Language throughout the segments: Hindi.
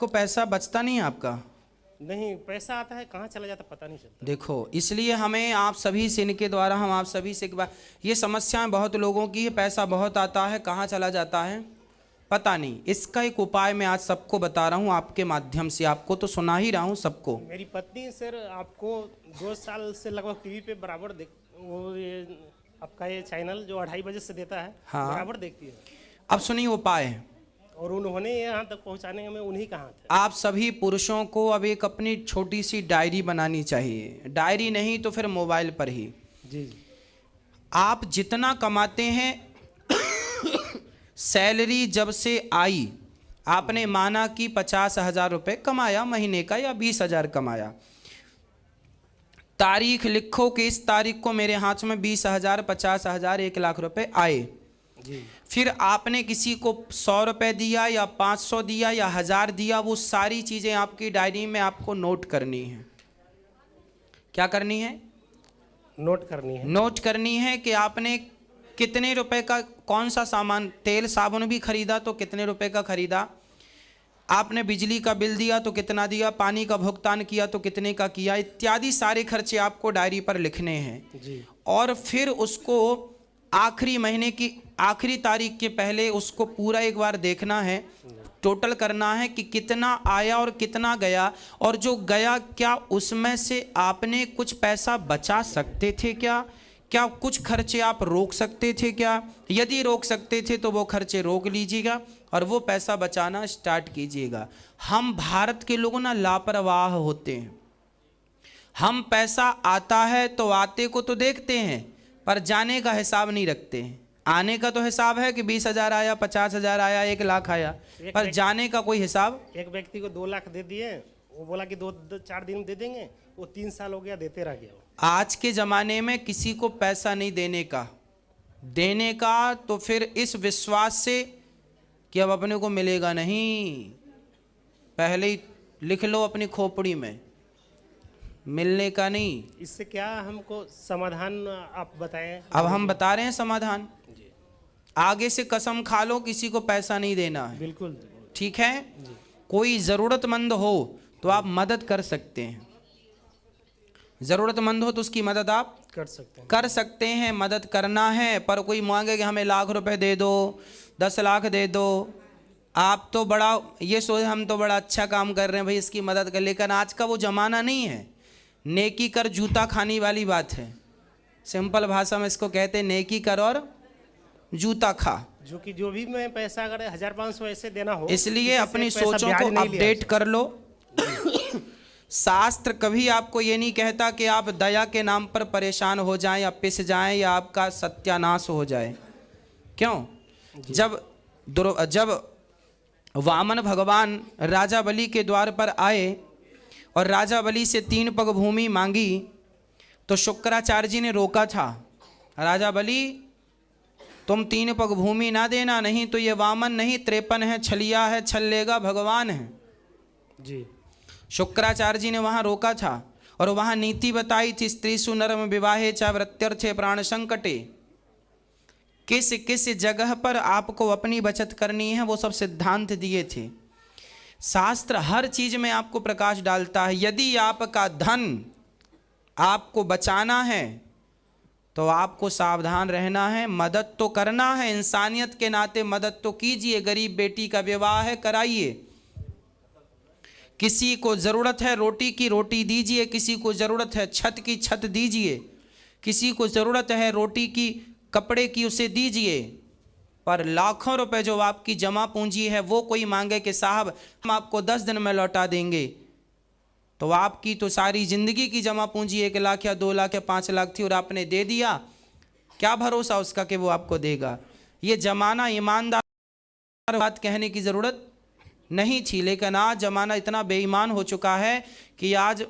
को पैसा बचता नहीं है आपका? नहीं, पैसा आता है कहाँ चला जाता पता नहीं चलता। देखो, इसलिए हमें आप सभी से, इनके द्वारा हम आप सभी से एक बार, ये समस्याएं बहुत लोगों की है, पैसा बहुत आता है कहाँ चला जाता है पता नहीं। इसका एक उपाय मैं आज सबको बता रहा हूँ, आपके माध्यम से। आपको तो सुना ही रहा हूँ सबको। मेरी पत्नी सर आपको 2 साल से लगभग टीवी पे बराबर देख, वो ये आपका ये चैनल जो 2:30 बजे से देता है, हाँ। बराबर देखती है। अब सुनिए उपाय, और उन्होंने यहाँ तक पहुँचाने में उन्हीं का हाथ है। आप सभी पुरुषों को अब एक अपनी छोटी सी डायरी बनानी चाहिए। डायरी नहीं तो फिर मोबाइल पर ही। जी। आप जितना कमाते हैं, सैलरी जब से आई, आपने माना कि 50,000 रुपये कमाया महीने का या 20,000 कमाया, तारीख लिखो कि इस तारीख को मेरे हाथ में 20,000, 50,000, 1,00,000 रुपये आए। जी। फिर आपने किसी को 100 रुपये दिया या 500 दिया या 1000 दिया, वो सारी चीज़ें आपकी डायरी में आपको नोट करनी है। क्या करनी है? नोट करनी है। नोट करनी है कि आपने कितने रुपए का कौन सा सामान, तेल साबुन भी खरीदा तो कितने रुपए का खरीदा, आपने बिजली का बिल दिया तो कितना दिया, पानी का भुगतान किया तो कितने का किया, इत्यादि सारे खर्चे आपको डायरी पर लिखने हैं। जी। और फिर उसको आखिरी महीने की आखिरी तारीख के पहले उसको पूरा एक बार देखना है, टोटल करना है कि कितना आया और कितना गया, और जो गया क्या उसमें से आपने कुछ पैसा बचा सकते थे क्या कुछ खर्चे आप रोक सकते थे क्या? यदि रोक सकते थे तो वो खर्चे रोक लीजिएगा और वो पैसा बचाना स्टार्ट कीजिएगा। हम भारत के लोग ना लापरवाह होते हैं। हम पैसा आता है तो आते को तो देखते हैं, पर जाने का हिसाब नहीं रखते हैं। आने का तो हिसाब है कि 20,000 आया, 50,000 आया, 1,00,000 आया, पर जाने का कोई हिसाब। एक व्यक्ति को 2 लाख दे दिए, वो बोला कि 2-4 दिन दे देंगे, वो 3 साल हो गया देते रह गया। आज के ज़माने में किसी को पैसा नहीं देने का तो फिर इस विश्वास से कि अब अपने को मिलेगा नहीं, पहले ही लिख लो अपनी खोपड़ी में, मिलने का नहीं। इससे क्या हमको समाधान आप बताएं? अब हम बता रहे हैं समाधान। आगे से कसम खा लो किसी को पैसा नहीं देना है। बिल्कुल। ठीक है? कोई ज़रूरतमंद हो तो आप मदद कर सकते हैं। ज़रूरतमंद हो तो उसकी मदद आप कर सकते हैं। मदद करना है, पर कोई मांगे कि हमें 1,00,000 रुपए दे दो, 10 लाख दे दो, आप तो बड़ा ये सोचे हम तो बड़ा अच्छा काम कर रहे हैं भाई इसकी मदद कर, लेकिन आज का वो ज़माना नहीं है। नेकी कर जूता खाने वाली बात है। सिंपल भाषा में इसको कहते हैं नेकी कर और जूता खा। जो भी मैं पैसा अगर 1,500 ऐसे देना हो, इसलिए अपनी सोचों को अपडेट कर लो। शास्त्र कभी आपको ये नहीं कहता कि आप दया के नाम पर परेशान हो जाएं या पिस जाएं या आपका सत्यानाश हो जाए। क्यों? जब वामन भगवान राजा बलि के द्वार पर आए और राजा बलि से 3 पग भूमि मांगी तो शुक्राचार्य जी ने रोका था, राजा बलि तुम 3 पग भूमि ना देना, नहीं तो ये वामन नहीं 53 है, छलिया है, छल लेगा, भगवान है जी। शुक्राचार्य जी ने वहाँ रोका था और वहाँ नीति बताई थी, स्त्रीसु नरम विवाहे च वृत्यर्थे प्राण संकटे। किस किस जगह पर आपको अपनी बचत करनी है वो सब सिद्धांत दिए थे। शास्त्र हर चीज में आपको प्रकाश डालता है। यदि आपका धन आपको बचाना है तो आपको सावधान रहना है, मदद तो करना है, इंसानियत के नाते मदद तो कीजिए। गरीब बेटी का विवाह है कराइए, किसी को ज़रूरत है रोटी की रोटी दीजिए, किसी को ज़रूरत है छत की छत दीजिए, किसी को ज़रूरत है रोटी की कपड़े की उसे दीजिए। पर लाखों रुपए जो आपकी जमा पूंजी है वो कोई मांगे कि साहब हम आपको 10 दिन में लौटा देंगे, तो आपकी तो सारी ज़िंदगी की जमा पूंजी 1 लाख या 2 लाख या 5 लाख थी और आपने दे दिया, क्या भरोसा उसका कि वो आपको देगा। ये ज़माना ईमानदार बात कहने की ज़रूरत नहीं थी, लेकिन आज ज़माना इतना बेईमान हो चुका है कि आज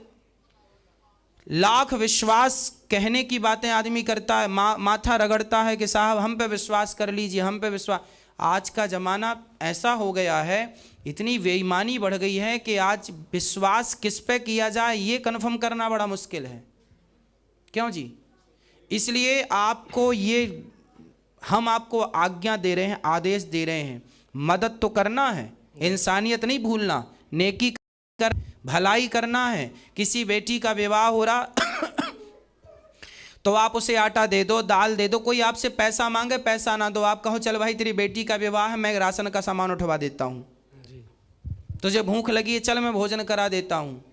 लाख विश्वास कहने की बातें आदमी करता है, माथा रगड़ता है कि साहब हम पे विश्वास कर लीजिए, हम पे विश्वास। आज का ज़माना ऐसा हो गया है, इतनी बेईमानी बढ़ गई है कि आज विश्वास किस पे किया जाए ये कन्फर्म करना बड़ा मुश्किल है। क्यों जी? इसलिए आपको ये हम आपको आज्ञा दे रहे हैं, आदेश दे रहे हैं, मदद तो करना है, इंसानियत नहीं भूलना, नेकी कर, भलाई करना है। किसी बेटी का विवाह हो रहा तो आप उसे आटा दे दो, दाल दे दो। कोई आपसे पैसा मांगे, पैसा ना दो, आप कहो चल भाई तेरी बेटी का विवाह है, मैं राशन का सामान उठवा देता हूँ, तुझे भूख लगी है, चल मैं भोजन करा देता हूँ।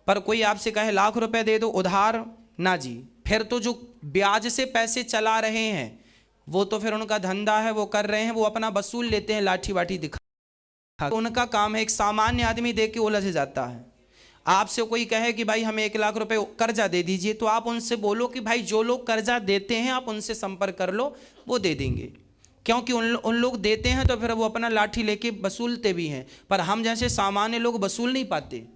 पर कोई आपसे कहे लाख रुपए दे दो उधार, ना जी। फिर तो जो ब्याज से पैसे चला रहे हैं वो तो फिर उनका धंधा है, वो कर रहे हैं, वो अपना वसूल लेते हैं लाठी वाठी दिखा, उनका काम है। एक सामान्य आदमी देख के उलझ जाता है। आपसे कोई कहे कि भाई हमें 1 लाख रुपए कर्जा दे दीजिए, तो आप उनसे बोलो कि भाई जो लोग कर्जा देते हैं आप उनसे संपर्क कर लो, वो दे देंगे। क्योंकि उन लोग देते हैं तो फिर वो अपना लाठी लेके वसूलते भी हैं, पर हम जैसे सामान्य लोग वसूल नहीं पाते।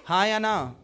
हाँ या ना?